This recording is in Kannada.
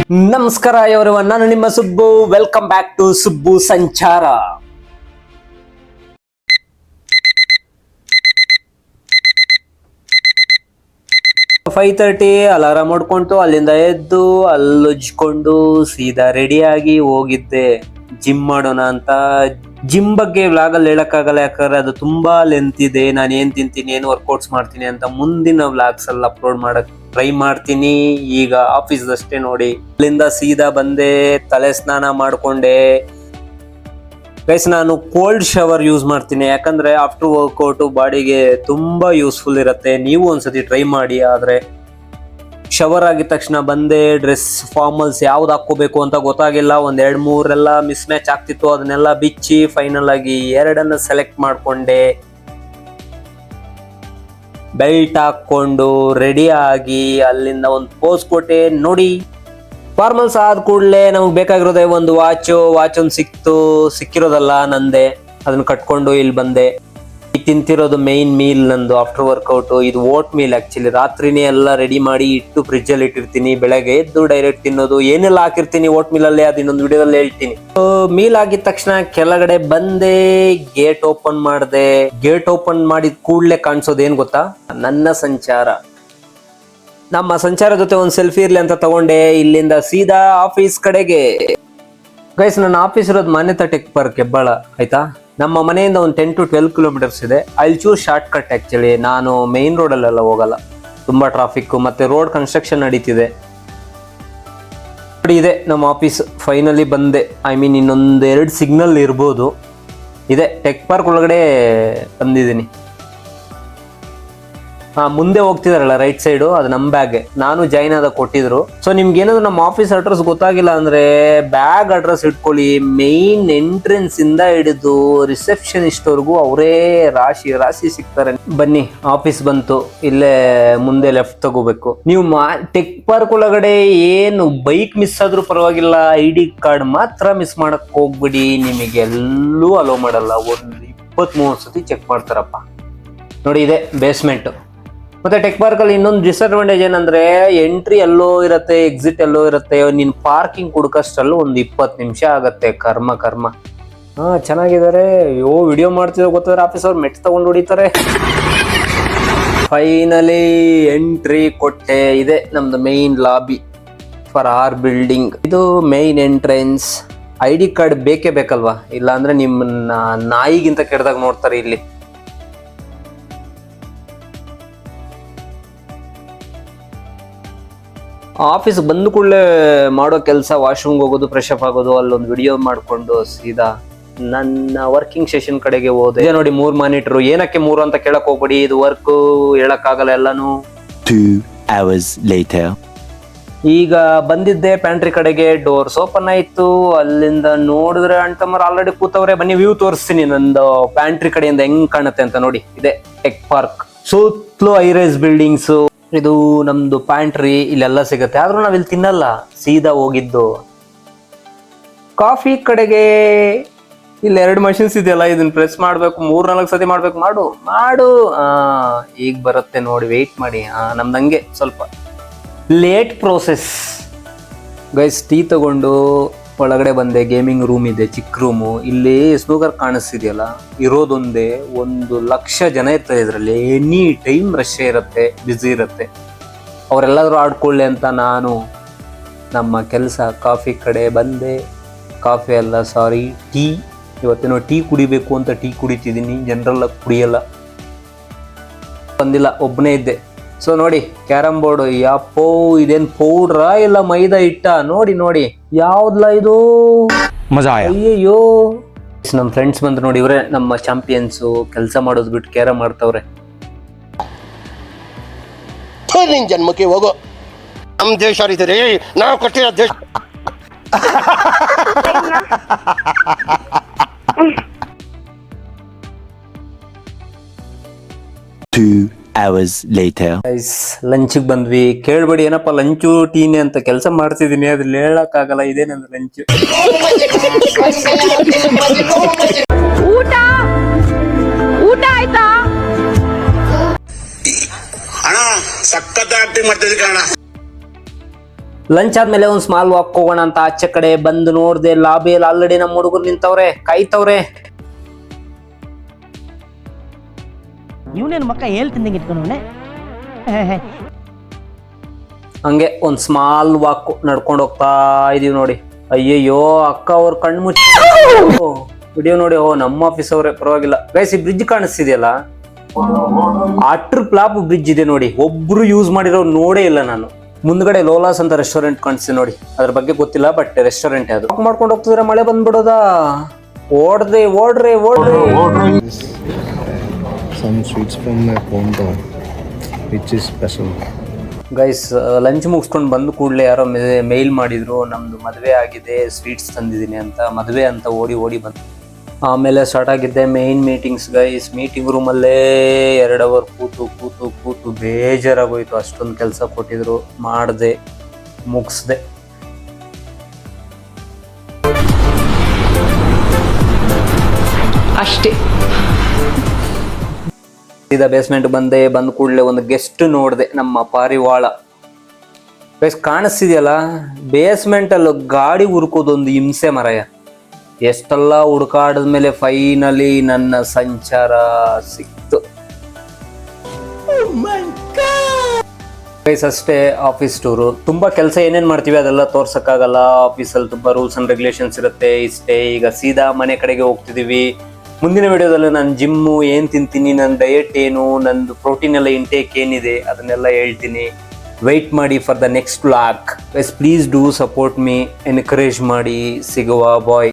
ನಮಸ್ಕಾರ everyone, ನಾನು ನಿಮ್ಮ Subbu. Welcome back to Subbu Sanchara. Five 30 alarm ಹೊಡ್ಕೊಂಡು ಅಲ್ಲಿಂದ ಎದ್ದು ಅಲ್ಲುಜ್ಕೊಂಡು ಸೀದಾ ರೆಡಿಯಾಗಿ ಹೋಗಿದ್ದೆ ಜಿಮ್ ಮಾಡೋಣ ಅಂತ. ಜಿಮ್ ಬಗ್ಗೆ ವ್ಲಾಗ್ ಅಲ್ಲಿ ಹೇಳಕ್ಕಾಗಲ್ಲ, ಯಾಕಂದ್ರೆ ಅದು ತುಂಬಾ ಲೆಂತ್ ಇದೆ. ನಾನು ಏನ್ ತಿಂತೀನಿ, ಏನ್ ವರ್ಕೌಟ್ಸ್ ಮಾಡ್ತೀನಿ ಅಂತ ಮುಂದಿನ ವ್ಲಾಗ್ಸ್ ಅಲ್ಲಿ ಅಪ್ಲೋಡ್ ಮಾಡಕ್ ಟ್ರೈ ಮಾಡ್ತೀನಿ. ಈಗ ಆಫೀಸ್ ಅಷ್ಟೇ ನೋಡಿ. ಅಲ್ಲಿಂದ ಸೀದಾ ಬಂದೆ, ತಲೆ ಸ್ನಾನ ಮಾಡ್ಕೊಂಡೆ. ಗೈಸ್, ನಾನು ಕೋಲ್ಡ್ ಶವರ್ ಯೂಸ್ ಮಾಡ್ತೀನಿ, ಯಾಕಂದ್ರೆ ಆಫ್ಟರ್ ವರ್ಕೌಟ್ ಬಾಡಿಗೆ ತುಂಬಾ ಯೂಸ್ಫುಲ್ ಇರುತ್ತೆ. ನೀವು ಒಂದ್ಸತಿ ಟ್ರೈ ಮಾಡಿ. ಆದ್ರೆ ಶವರ್ ಆಗಿದ ತಕ್ಷಣ ಬಂದೆ, ಡ್ರೆಸ್ ಫಾರ್ಮಲ್ಸ್ ಯಾವ್ದು ಹಾಕೋಬೇಕು ಅಂತ ಗೊತ್ತಾಗಿಲ್ಲ. ಒಂದ್ 2-3 ಮಿಸ್ ಮ್ಯಾಚ್ ಆಗ್ತಿತ್ತು, ಅದನ್ನೆಲ್ಲ ಬಿಚ್ಚಿ ಫೈನಲ್ ಆಗಿ 2 ಸೆಲೆಕ್ಟ್ ಮಾಡ್ಕೊಂಡೆ. ಬೆಲ್ಟ್ ಹಾಕೊಂಡು ರೆಡಿ ಆಗಿ ಅಲ್ಲಿಂದ ಒಂದು ಪೋಸ್ ಕೊಟ್ಟೆ ನೋಡಿ. ಫಾರ್ಮಲ್ಸ್ ಆದ ಕೂಡಲೇ ನಮಗ್ ಬೇಕಾಗಿರೋದೇ ಒಂದು ವಾಚ್ ಒಂದು ಸಿಕ್ಕಿರೋದಲ್ಲ ನಂದೆ. ಅದನ್ನ ಕಟ್ಕೊಂಡು ಇಲ್ಲಿ ಬಂದೆ. ತಿಂತಿರೋದು ಮೈನ್ ಮೀಲ್ ನಂದು ಆಫ್ಟರ್ ವರ್ಕೌಟ್. ಇದು ಓಟ್ ಮೀಲ್ ಆಕ್ಚುಲಿ. ರಾತ್ರಿನೇ ಎಲ್ಲ ರೆಡಿ ಮಾಡಿ ಇಟ್ಟು ಫ್ರಿಜ್ ಅಲ್ಲಿ ಇಟ್ಟಿರ್ತೀನಿ. ಬೆಳಗ್ಗೆ ಎದ್ದು ಡೈರೆಕ್ಟ್ ತಿನ್ನೋದು. ಏನೆಲ್ಲ ಹಾಕಿರ್ತೀನಿ ಓಟ್ ಮೀಲ್ ಅಲ್ಲಿ, ಅದು ಇನ್ನೊಂದು ವಿಡಿಯೋದಲ್ಲಿ ಹೇಳ್ತೀನಿ. ಮೀಲ್ ಆಗಿದ ತಕ್ಷಣ ಕೆಳಗಡೆ ಬಂದೆ, ಗೇಟ್ ಓಪನ್ ಮಾಡಿದೆ. ಗೇಟ್ ಓಪನ್ ಮಾಡಿದ ಕೂಡಲೇ ಕಾಣಿಸೋದು ಏನ್ ಗೊತ್ತಾ? ನನ್ನ ಸಂಚಾರ. ನಮ್ಮ ಸಂಚಾರ ಜೊತೆ ಒಂದು ಸೆಲ್ಫಿ ಇರ್ಲಿ ಅಂತ ತಗೊಂಡೆ. ಇಲ್ಲಿಂದ ಸೀದಾ ಆಫೀಸ್ ಕಡೆಗೆ. ಗೈಸ್, ನನ್ನ ಆಫೀಸ್ ಇರೋದು ಮಾನ್ಯತಾ ಟೆಕ್ ಪಾರ್ಕ್ ಹೆಬ್ಬಾಳ, ಆಯ್ತಾ? ನಮ್ಮ ಮನೆಯಿಂದ ಒಂದು 10 to 12 ಕಿಲೋಮೀಟರ್ಸ್ ಇದೆ. I choose short cut actually. ನಾನು ಮೇನ್ ರೋಡ್ ಅಲ್ಲೆಲ್ಲ ಹೋಗಲ್ಲ, ತುಂಬಾ ಟ್ರಾಫಿಕ್ ಮತ್ತೆ ರೋಡ್ ಕನ್ಸ್ಟ್ರಕ್ಷನ್ ನಡೀತಿದೆ. ಇದೆ ನಮ್ಮ ಆಫೀಸ್. ಫೈನಲಿ ಬಂದೆ. ಐ ಮೀನ್ ಇನ್ನೊಂದು 2 ಸಿಗ್ನಲ್ ಇರ್ಬೋದು. ಇದೆ ಟೆಕ್ ಪಾರ್ಕ್ ಒಳಗಡೆ ಬಂದಿದ್ದೀನಿ. ಮುಂದೆ ಹೋಗ್ತಿದಾರಲ್ಲ ರೈಟ್ ಸೈಡು, ಅದು ನಮ್ ಬ್ಯಾಗ್. ನಾನು ಜಾಯಿನ್ ಆದ ಕೊಟ್ಟಿದ್ರು. ಸೊ ನಿಮ್ಗೆ ಏನಾದ್ರು ನಮ್ಮ ಆಫೀಸ್ ಅಡ್ರೆಸ್ ಗೊತ್ತಾಗಿಲ್ಲ ಅಂದ್ರೆ ಬ್ಯಾಗ್ ಅಡ್ರೆಸ್ ಇಟ್ಕೊಳ್ಳಿ. ಮೇನ್ ಎಂಟ್ರೆನ್ಸ್ ಇಂದ ಹಿಡಿದು ರಿಸೆಪ್ಷನಿಸ್ಟ್ ವರ್ಗೂ ಅವರೇ ರಾಶಿ ಸಿಗ್ತಾರೆ. ಬನ್ನಿ, ಆಫೀಸ್ ಬಂತು. ಇಲ್ಲೇ ಮುಂದೆ ಲೆಫ್ಟ್ ತಗೋಬೇಕು. ನೀವು ಟೆಕ್ ಪಾರ್ಕ್ ಒಳಗಡೆ ಏನು ಬೈಕ್ ಮಿಸ್ ಆದ್ರೂ ಪರವಾಗಿಲ್ಲ, ID ಕಾರ್ಡ್ ಮಾತ್ರ ಮಿಸ್ ಮಾಡಕ್ ಹೋಗ್ಬಿಡಿ. ನಿಮಗೆ ಎಲ್ಲೂ ಅಲೋ ಮಾಡಲ್ಲ. ಒಂದು 20-30 ಸತಿ ಚೆಕ್ ಮಾಡ್ತಾರಪ್ಪ. ನೋಡಿ, ಇದೆ ಬೇಸ್ಮೆಂಟ್. ಮತ್ತೆ ಟೆಕ್ ಪಾರ್ಕ್ ಅಲ್ಲಿ ಇನ್ನೊಂದು ಡಿಸ್ಅಡ್ವಾಂಟೇಜ್ ಏನಂದ್ರೆ ಎಂಟ್ರಿ ಎಲ್ಲೋ ಇರತ್ತೆ, ಎಕ್ಸಿಟ್ ಎಲ್ಲೋ ಇರತ್ತೆ. ನೀನ್ ಪಾರ್ಕಿಂಗ್ ಕುಡ್ಕಷ್ಟಲ್ಲೂ ಒಂದು 20 ನಿಮಿಷ ಆಗತ್ತೆ. ಕರ್ಮ. ಚೆನ್ನಾಗಿದ್ದಾರೆ. ವಿಡಿಯೋ ಮಾಡ್ತಿದ್ರೆ ಗೊತ್ತಾದ್ರೆ ಆಫೀಸ್ ಅವ್ರು ಮೆಟ್ ತಗೊಂಡು ಹೊಡಿತಾರೆ. ಫೈನಲಿ ಎಂಟ್ರಿ ಕೊಟ್ಟೆ. ಇದೆ ನಮ್ದು main lobby for our building. ಇದು ಮೈನ್ ಎಂಟ್ರೆನ್ಸ್. ID ಕಾರ್ಡ್ ಬೇಕೇ ಬೇಕಲ್ವಾ? ಇಲ್ಲ ಅಂದ್ರೆ ನಿಮ್ಮನ್ನ ನಾಯಿಗಿಂತ ಕೆಟ್ಟದಾಗ ನೋಡ್ತಾರೆ ಇಲ್ಲಿ. ಆಫೀಸ್ ಬಂದ ಕೂಡಲೇ ಮಾಡೋ ಕೆಲಸ ವಾಶ್ರೂಮ್ಗೆ ಹೋಗೋದು, ಫ್ರೆಶ್ ಅಪ್ ಆಗೋದು, ಅಲ್ಲೊಂದು ವಿಡಿಯೋ ಮಾಡ್ಕೊಂಡು ಸೀದಾ ನನ್ನ ವರ್ಕಿಂಗ್ ಸೆಷನ್ ಕಡೆಗೆ ಹೋದೆ. ನೋಡಿ 3 ಮಾನಿಟರ್. ಏನಕ್ಕೆ 3 ಅಂತ ಕೇಳಕ್ ಹೋಗ್ಬೇಡಿ, ಇದು ವರ್ಕ್ ಹೇಳಕ್ಕಾಗಲ್ಲ ಎಲ್ಲಾನು. 2 hours later. ಈಗ ಬಂದಿದ್ದೆ ಪ್ಯಾಂಟ್ರಿ ಕಡೆಗೆ. ಡೋರ್ಸ್ ಓಪನ್ ಆಯ್ತು. ಅಲ್ಲಿಂದ ನೋಡಿದ್ರೆ ಅಣ್ತಮ್ಮರ್ ಆಲ್ರೆಡಿ ಕೂತವ್ರೆ. ಬನ್ನಿ ವ್ಯೂ ತೋರಿಸ್ತೀನಿ ನಂದು ಪ್ಯಾಂಟ್ರಿ ಕಡೆಯಿಂದ ಹೆಂಗ್ ಕಾಣುತ್ತೆ ಅಂತ ನೋಡಿ. ಇದೆ ಟೆಕ್ ಪಾರ್ಕ್. ಸುತ್ತಲೂ ಹೈರೈಸ್ ಬಿಲ್ಡಿಂಗ್ಸ್. ಇದು ನಮ್ದು ಪ್ಯಾಂಟ್ರಿ. ಇಲ್ಲೆಲ್ಲ ಸಿಗುತ್ತೆ. ಆದ್ರೂ ನಾವ್ ಇಲ್ಲಿ ತಿನ್ನಲ್ಲ. ಸೀದಾ ಹೋಗಿದ್ದು ಕಾಫಿ ಕಡೆಗೆ. ಇಲ್ಲಿ 2 ಮಷಿನ್ಸ್ ಇದೆಯಲ್ಲ, ಇದನ್ನ ಪ್ರೆಸ್ ಮಾಡ್ಬೇಕು. 3-4 ಸತಿ ಮಾಡ್ಬೇಕು. ಮಾಡು. ಈಗ ಬರುತ್ತೆ ನೋಡಿ, ವೆಯ್ಟ್ ಮಾಡಿ. ನಮ್ದಂಗೆ ಸ್ವಲ್ಪ ಲೇಟ್ ಪ್ರೋಸೆಸ್. ಗೈಸ್, ಟೀ ತಗೊಂಡು ಒಳಗಡೆ ಬಂದೆ. ಗೇಮಿಂಗ್ ರೂಮ್ ಇದೆ, ಚಿಕ್ಕ ರೂಮು. ಇಲ್ಲಿ ಸ್ನೂಕರ್ ಕಾಣಿಸ್ತಿದೆಯಲ್ಲ, ಇರೋದೊಂದೇ. 1,00,000 ಜನ ಇರ್ತಾರೆ ಇದರಲ್ಲಿ. ಎನಿ ಟೈಮ್ ರಶ್ ಇರುತ್ತೆ, ಬ್ಯುಸಿ ಇರುತ್ತೆ. ಅವರೆಲ್ಲಾದ್ರೂ ಆಡ್ಕೊಳ್ಳಿ ಅಂತ ನಾನು ನಮ್ಮ ಕೆಲಸ ಕಾಫಿ ಕಡೆ ಬಂದೆ. ಕಾಫಿ ಅಲ್ಲ, ಸಾರಿ, ಟೀ. ಇವತ್ತೇನೋ ಟೀ ಕುಡಿಬೇಕು ಅಂತ ಟೀ ಕುಡಿತಿದ್ದೀನಿ. ಜನರಲ್ ಕುಡಿಯಲ್ಲ. ಬಂದಿಲ್ಲ, ಒಬ್ಬನೇ ಇದ್ದೆ. ಸೊ ನೋಡಿ, ಕ್ಯಾರಮ್ ಬೋರ್ಡ್. ಯಾಪೋ, ಇದೇನ್ ಪೌಡ್ರಾ ಇಲ್ಲ ಮೈದಾ ಹಿಟ್ಟ? ನೋಡಿ ಯಾವ್ದಲ್ಲ ಇದು? ಮಜಾ. ಅಯ್ಯಯ್ಯೋ, ನಮ್ ಫ್ರೆಂಡ್ಸ್ ಬಂದ್ರು ನೋಡಿ. ಇವ್ರೆ ನಮ್ಮ ಚಾಂಪಿಯನ್ಸು. ಕೆಲಸ ಮಾಡೋದು ಬಿಟ್ಟು ಕ್ಯಾರಮ್ ಮಾಡ್ತವ್ರೆ. ನಿನ್ ಜನ್ಮಕ್ಕೆ ಹೋಗೋ. ನಮ್ ದೇಶ ಇದೆ, ನಾವು ಕಟ್ಟಿರೋ ದೇಶ. 2 hours later. ಲಂಚ್ಗೆ ಬಂದ್ವಿ. ಕೇಳ್ಬೇಡಿ ಏನಪ್ಪ ಲಂಚು ಟೀನೆ ಅಂತ. ಕೆಲಸ ಮಾಡ್ತಿದೀನಿ, ಅದ್ರಲ್ಲಿ ಹೇಳಕ್ಕಾಗಲ್ಲ. ಇದೇ ನಂದು ಲಂಚ್. ಊಟ ಆಯ್ತಾ? ಅಣ್ಣ ಸಖತ್ ಆಕ್ಟಿಂಗ್ ಮಾಡ್ತಿದ್ದೆ ಕಣ. ಲಂಚ್ ಆದ್ಮೇಲೆ ಒಂದ್ ಸ್ಮಾಲ್ ವಾಕ್ ಹೋಗೋಣ ಅಂತ ಆಚೆ ಕಡೆ ಬಂದು ನೋಡ್ದೆ, ಲಾಬಿಯಲ್ಲಿ ಆಲ್ರೆಡಿ ನಮ್ಮ ಹುಡುಗರು ನಿಂತವ್ರೆ, ಕಾಯ್ತವ್ರೆ. ಇವನೇನು ಮಕ್ಕ ಹೇಳ್ತಿದ್ದಂಗೆ ಇಟ್ಕೊಂಡವನೆ. ಹಂಗೆ ಒಂದ್ ಸ್ಮಾಲ್ ವಾಕ್ ನಡ್ಕೊಂಡು ಹೋಗ್ತಾ ಇದೀವಿ ನೋಡಿ. ಅಯ್ಯಯ್ಯೋ ಅಕ್ಕ ಅವ್ರ ಕಣ್ಣು ಮುಚ್ಚ ವಿಡಿಯೋ ನೋಡಿ. ಓ ನಮ್ಮ ಆಫೀಸ್ ಅವ್ರೆ, ಪರವಾಗಿಲ್ಲ. ಗೈಸ್ ಈ ಬ್ರಿಡ್ಜ್ ಕಾಣಿಸ್ತಿದೆಯಲ್ಲ, ಅಟ್ರ್ ಪ್ಲಾಪ್ ಬ್ರಿಡ್ಜ್ ಇದೆ ನೋಡಿ. ಒಬ್ರು ಯೂಸ್ ಮಾಡಿರೋ ನೋಡೇ ಇಲ್ಲ ನಾನು. ಮುಂದ್ಗಡೆ ಲೋಲಾಸ್ ಅಂತ ರೆಸ್ಟೋರೆಂಟ್ ಕಾಣಿಸ್ತಿದೆ ನೋಡಿ, ಅದ್ರ ಬಗ್ಗೆ ಗೊತ್ತಿಲ್ಲ, ಬಟ್ ರೆಸ್ಟೋರೆಂಟ್ ಅದು. ವಾಕ್ ಮಾಡ್ಕೊಂಡು ಹೋಗ್ತಿದ್ರೆ ಮಳೆ ಬಂದ್ಬಿಡೋದ. ಓಡ್ರಿ. Some sweets from my hometown, which is special. Guys lunch ಮುಗಿಸ್ಕೊಂಡು ಬಂದು ಕೂಡಲೇ ಯಾರೋ ಮೇಲ್ ಮಾಡಿದ್ರು, ನಮ್ದು ಮದುವೆ ಆಗಿದೆ, ಸ್ವೀಟ್ಸ್ ತಂದಿದ್ದೀನಿ ಅಂತ. ಮದುವೆ ಅಂತ ಓಡಿ ಬಂತು. ಆಮೇಲೆ ಸ್ಟಾರ್ಟ್ ಆಗಿದ್ದೆ ಮೇನ್ ಮೀಟಿಂಗ್ಸ್. ಗೈಸ್ ಮೀಟಿಂಗ್ ರೂಮಲ್ಲೇ 2 ಅವರ್ ಕೂತು ಬೇಜಾರಾಗೋಯ್ತು. ಅಷ್ಟೊಂದು ಕೆಲಸ ಕೊಟ್ಟಿದ್ರು, ಮಾಡಿದೆ, ಮುಗಿಸ್ದೆ. ಅಷ್ಟೇ. ಸೀದಾ ಬೇಸ್ಮೆಂಟ್ ಬಂದು ಕೂಡಲೇ ಒಂದು ಗೆಸ್ಟ್ ನೋಡಿದೆ, ನಮ್ಮ ಪಾರಿವಾಳ. ಗೈಸ್ ಕಾಣಿಸ್ತಿದೆಯಲ್ಲ, ಬೇಸ್ಮೆಂಟ್ ಅಲ್ಲಿ ಗಾಡಿ ಹುರ್ಕೋದೊಂದು ಹಿಂಸೆ ಮರಯ. ಎಷ್ಟೆಲ್ಲ ಹುಡುಕಾಡಿದ್ಮೇಲೆ ಫೈನಲಿ ನನ್ನ ಸಂಚಾರ ಸಿಕ್ತು. ಗೈಸ್ ಅಷ್ಟೇ ಆಫೀಸ್ ಟೂರು. ತುಂಬಾ ಕೆಲಸ ಏನೇನ್ ಮಾಡ್ತೀವಿ ಅದೆಲ್ಲ ತೋರ್ಸಕ್ಕಾಗಲ್ಲ. ಆಫೀಸಲ್ಲಿ ತುಂಬಾ ರೂಲ್ಸ್ ಅಂಡ್ ರೆಗ್ಯುಲೇಷನ್ಸ್ ಇರುತ್ತೆ. ಇಷ್ಟೇ. ಈಗ ಸೀದಾ ಮನೆ ಕಡೆಗೆ ಹೋಗ್ತಿದೀವಿ. ಮುಂದಿನ ವಿಡಿಯೋದಲ್ಲಿ ನಾನು ಜಿಮ್ಮು ಏನ್ ತಿಂತೀನಿ, ನನ್ನ ಡಯಟ್ ಏನು, ನಂದು ಪ್ರೋಟೀನ್ ಎಲ್ಲ ಇಂಟೇಕ್ ಏನಿದೆ ಅದನ್ನೆಲ್ಲ ಹೇಳ್ತೀನಿ. ವೆಯ್ಟ್ ಮಾಡಿ for the next vlog. Guys please do support me, encourage ಮಾಡಿ. ಸಿಗುವ ಬಾಯ್.